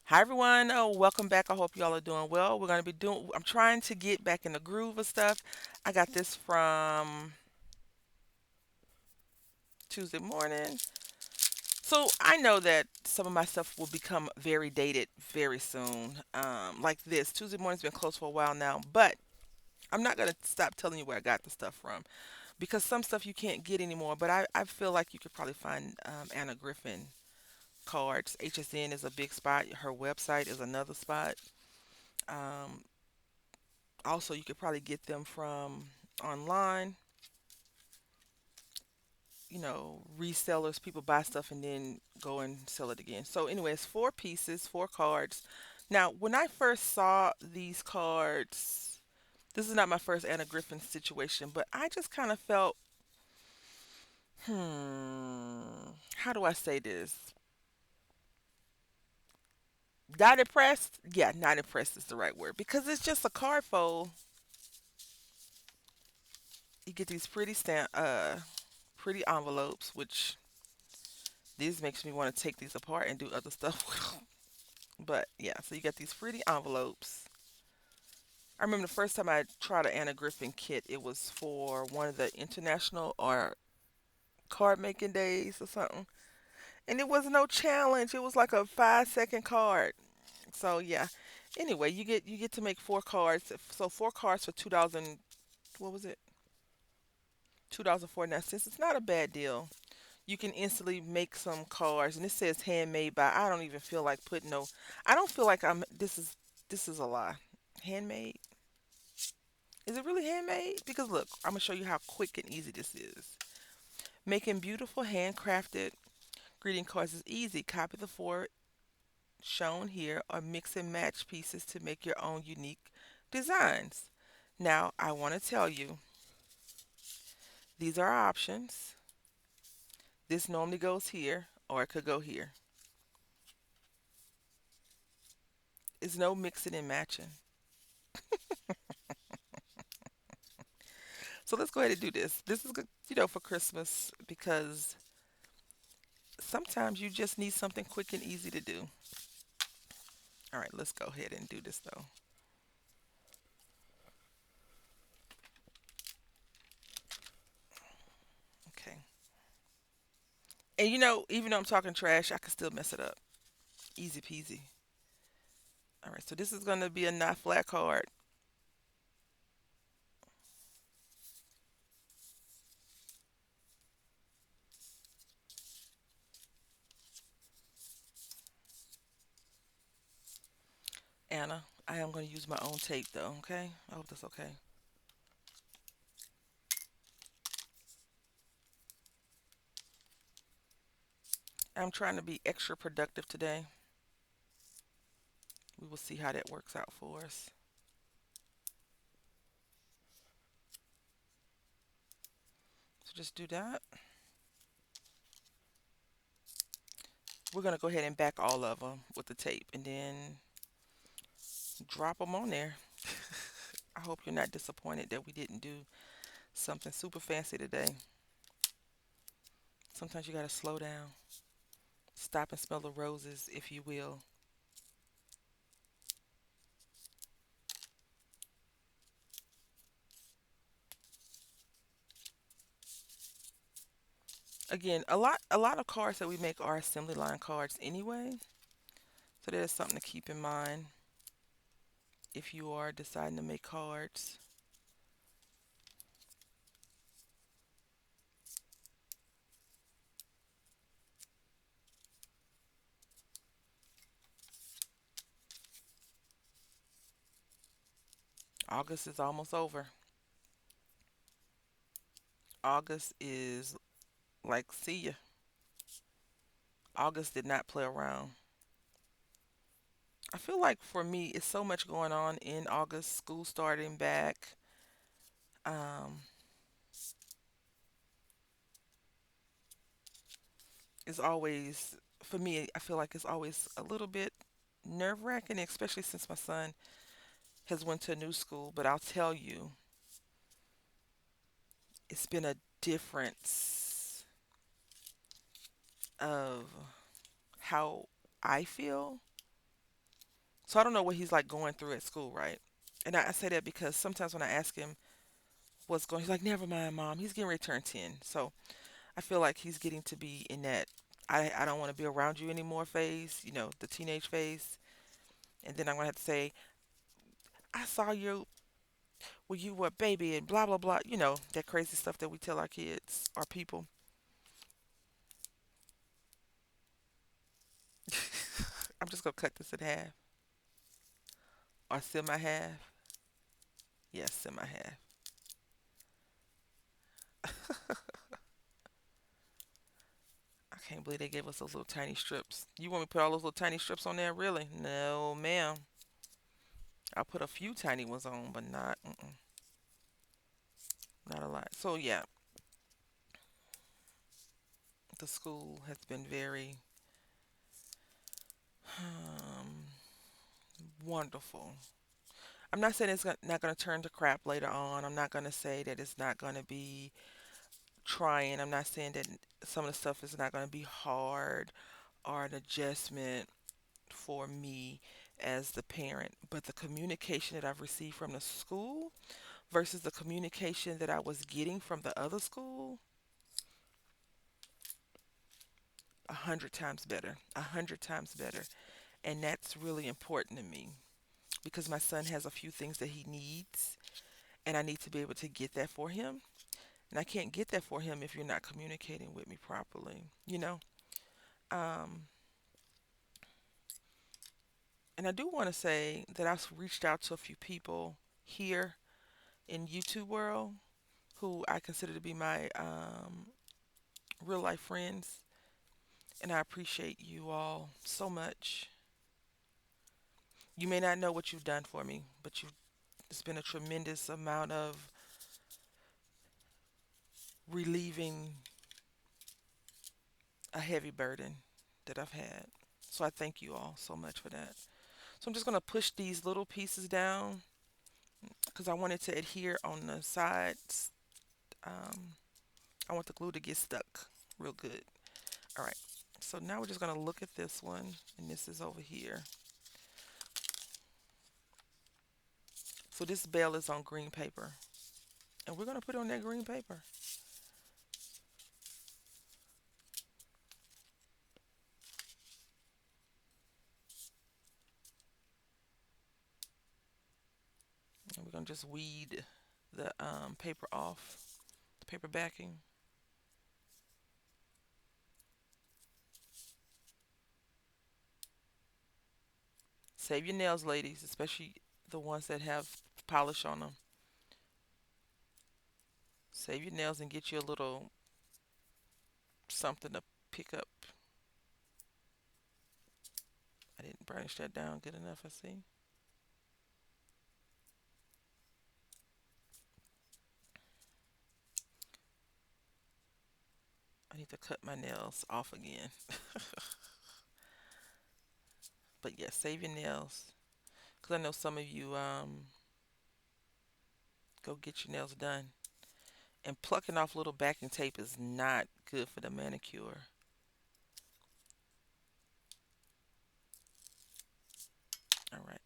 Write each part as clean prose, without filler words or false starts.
Hi everyone. Oh, welcome back. I hope y'all are doing well. We're going to be doing I'm trying to get back in the groove of stuff. I got this from Tuesday morning. So, I know that some of my stuff will become very dated very soon. Like this. Tuesday morning's been closed for a while now, but I'm not going to stop telling you where I got the stuff from because some stuff you can't get anymore, but I feel like you could probably find Anna Griffin cards. HSN is a big spot. Her website is another spot. Um, Also, you could probably get them from online, resellers. People buy stuff and then go and sell it again. So, anyways, four pieces, four cards. Now, when I first saw these cards, this is not my first Anna Griffin situation, but I just kind of felt, how do I say this? Not impressed? Yeah, not impressed is the right word because it's just a card fold. You get these pretty envelopes, which this makes me want to take these apart and do other stuff. But yeah, so you got these pretty envelopes. I remember the first time I tried an Anna Griffin kit, it was for one of the international or card making days or something. And it was no challenge. It was like a 5 second card. So yeah. Anyway, you get to make four cards. So four cards for $2. What was it? $2.49. It's not a bad deal. You can instantly make some cards, and it says handmade by. I don't even feel like putting no. I don't feel like I'm. This is a lie. Handmade? Is it really handmade? Because look, I'm gonna show you how quick and easy this is. Making beautiful handcrafted greeting cards is easy. Copy the four shown here, or mix and match pieces to make your own unique designs. Now, I want to tell you, these are our options. This normally goes here, or it could go here. It's no mixing and matching. So let's go ahead and do this. This is good, for Christmas because sometimes you just need something quick and easy to do. All right, let's go ahead and do this though. Okay. And even though I'm talking trash, I can still mess it up. Easy peasy. All right, so this is going to be a not flat card. Anna, I am going to use my own tape though, okay? I hope that's okay. I'm trying to be extra productive today. We will see how that works out for us. So just do that. We're going to go ahead and back all of them with the tape and then drop them on there. I hope you're not disappointed that we didn't do something super fancy today. Sometimes you got to slow down, stop and smell the roses, if you will. Again, a lot of cards that we make are assembly line cards anyway. So there's something to keep in mind if you are deciding to make cards. August is almost over. August is like, see ya. August did not play around. I feel like for me, it's so much going on in August. School starting back. Um, it's always for me. I feel like it's always a little bit nerve wracking, especially since my son has went to a new school. But I'll tell you, it's been a difference of how I feel So I don't know what he's like going through at school, right? And I say that because sometimes when I ask him what's going, he's like, "Never mind, mom. He's getting ready to turn 10." So I feel like he's getting to be in that I don't want to be around you anymore phase, the teenage phase. And then I'm gonna have to say, I saw you when you were a baby and blah blah blah, that crazy stuff that we tell our kids, our people. I'm just gonna cut this in half or semi half. Yes, semi half. I can't believe they gave us those little tiny strips. You want me to put all those little tiny strips on there? Really? No, ma'am. I'll put a few tiny ones on, but not a lot. So yeah, the school has been very um, wonderful. I'm not saying it's not going to turn to crap later on. I'm not going to say that it's not going to be trying. I'm not saying that some of the stuff is not going to be hard or an adjustment for me as the parent. But the communication that I've received from the school versus the communication that I was getting from the other school, 100 times better. 100 times better. And that's really important to me because my son has a few things that he needs, and I need to be able to get that for him. And I can't get that for him if you're not communicating with me properly, you know? Um, and I do want to say that I've reached out to a few people here in YouTube world who I consider to be my real life friends. And I appreciate you all so much. You may not know what you've done for me, but it's been a tremendous amount of relieving a heavy burden that I've had. So I thank you all so much for that. So I'm just going to push these little pieces down because I want it to adhere on the sides. Um, I want the glue to get stuck real good. All right. So now we're just going to look at this one, and this is over here. So this bell is on green paper, and we're going to put it on that green paper. And we're going to just weed the paper off, the paper backing. Save your nails, ladies, especially the ones that have polish on them. Save your nails and get you a little something to pick up. I didn't burnish that down good enough, I see. I need to cut my nails off again. But yeah, save your nails. Because I know some of you go get your nails done. And plucking off little backing tape is not good for the manicure. All right.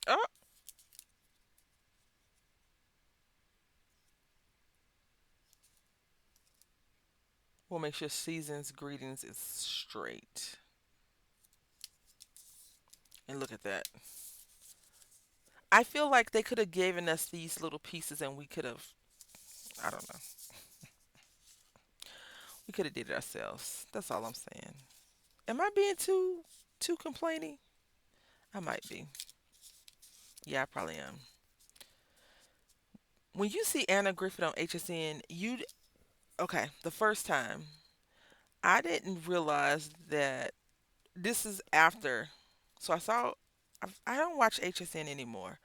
Oh, we'll make sure seasons greetings is straight. And look at that. I feel like they could have given us these little pieces and we could have, I don't know, we could have did it ourselves. That's all I'm saying. Am I being too complaining? I might be. Yeah, I probably am. When you see Anna Griffith on HSN, okay, the first time, I didn't realize that this is after. So I don't watch HSN anymore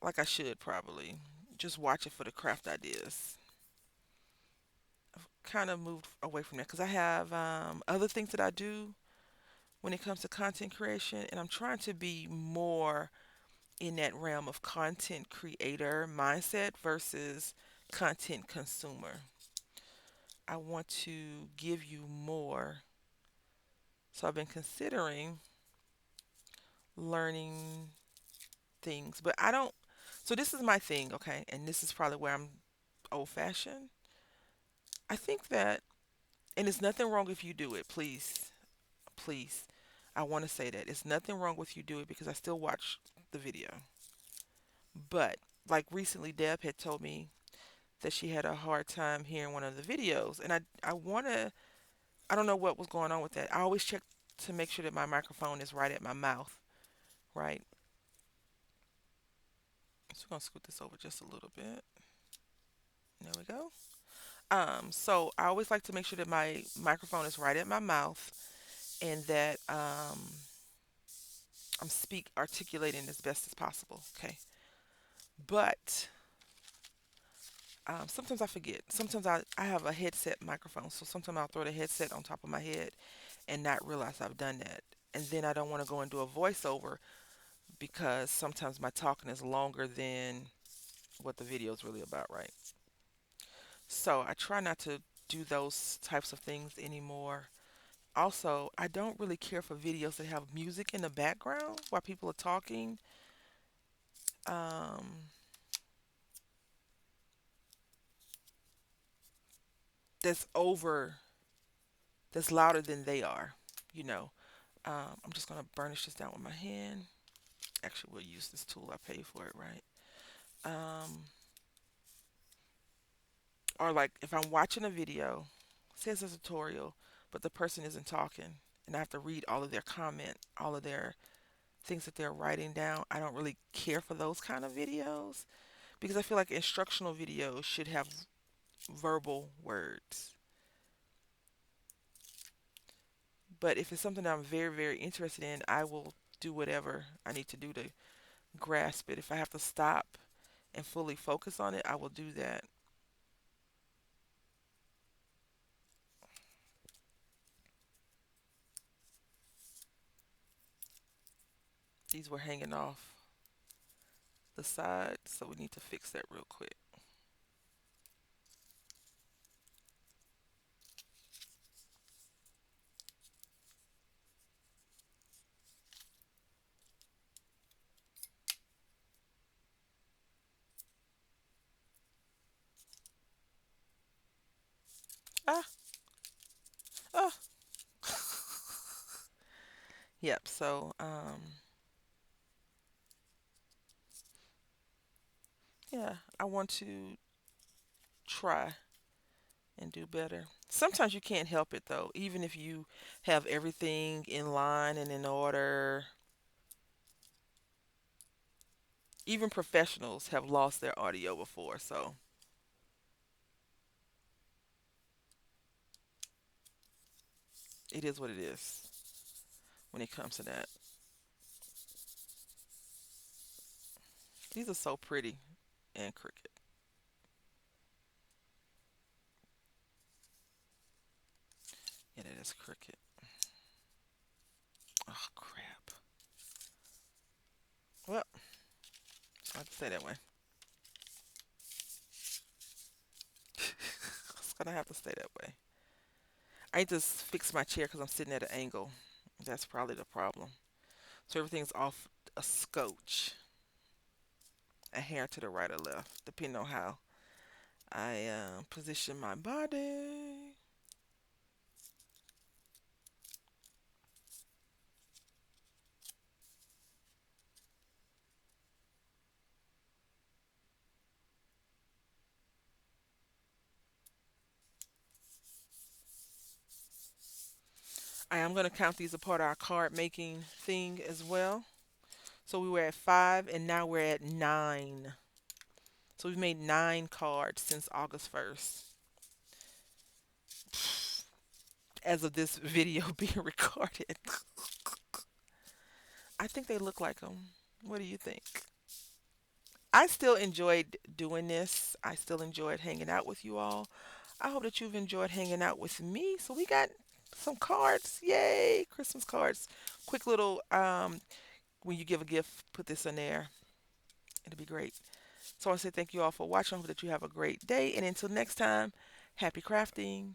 like I should probably. Just watch it for the craft ideas. Kind of moved away from that because I have other things that I do when it comes to content creation, and I'm trying to be more in that realm of content creator mindset versus content consumer. I want to give you more So I've been considering learning things, but I don't. So this is my thing, okay? And this is probably where I'm old fashioned. I think that, and there's nothing wrong if you do it, please, please. I want to say that it's nothing wrong with you do it because I still watch the video. But like recently, Deb had told me that she had a hard time hearing one of the videos, and I want to. I don't know what was going on with that. I always check to make sure that my microphone is right at my mouth, right? So we're gonna scoot this over just a little bit. There we go. So I always like to make sure that my microphone is right at my mouth and that I'm speak articulating as best as possible. Okay, but sometimes I forget. Sometimes I have a headset microphone, so sometimes I'll throw the headset on top of my head and not realize I've done that. And then I don't want to go and do a voiceover because sometimes my talking is longer than what the video is really about, right? So I try not to do those types of things anymore. Also, I don't really care for videos that have music in the background while people are talking. Um, that's over, that's louder than they are, you know. I'm just gonna burnish this down with my hand. Actually, we'll use this tool. I pay for it, right? Um, or like if I'm watching a video, say it's a tutorial, but the person isn't talking, and I have to read all of their comment, all of their things that they're writing down. I don't really care for those kind of videos because I feel like instructional videos should have verbal words. But if it's something that I'm very, very interested in, I will do whatever I need to do to grasp it. If I have to stop and fully focus on it, I will do that. These were hanging off the side, so we need to fix that real quick. Ah, ah. Yep. So, yeah, I want to try and do better. Sometimes you can't help it though, even if you have everything in line and in order. Even professionals have lost their audio before, so it is what it is when it comes to that. These are so pretty and crooked. Yeah, that is crooked. Oh crap. Well, I have to stay that way. It's gonna have to stay that way. I need to fix my chair because I'm sitting at an angle. That's probably the problem. So everything's off a scotch, a hair to the right or left, depending on how I position my body. I am going to count these a part of our card making thing as well. So we were at 5 and now we're at 9. So we've made 9 cards since August 1st as of this video being recorded. I think they look like them. What do you think? I still enjoyed doing this. I still enjoyed hanging out with you all. I hope that you've enjoyed hanging out with me. So we got some cards. Yay, Christmas cards. Quick little when you give a gift, put this in there. It'll be great. So I want to say thank you all for watching. I hope that you have a great day. And until next time, happy crafting.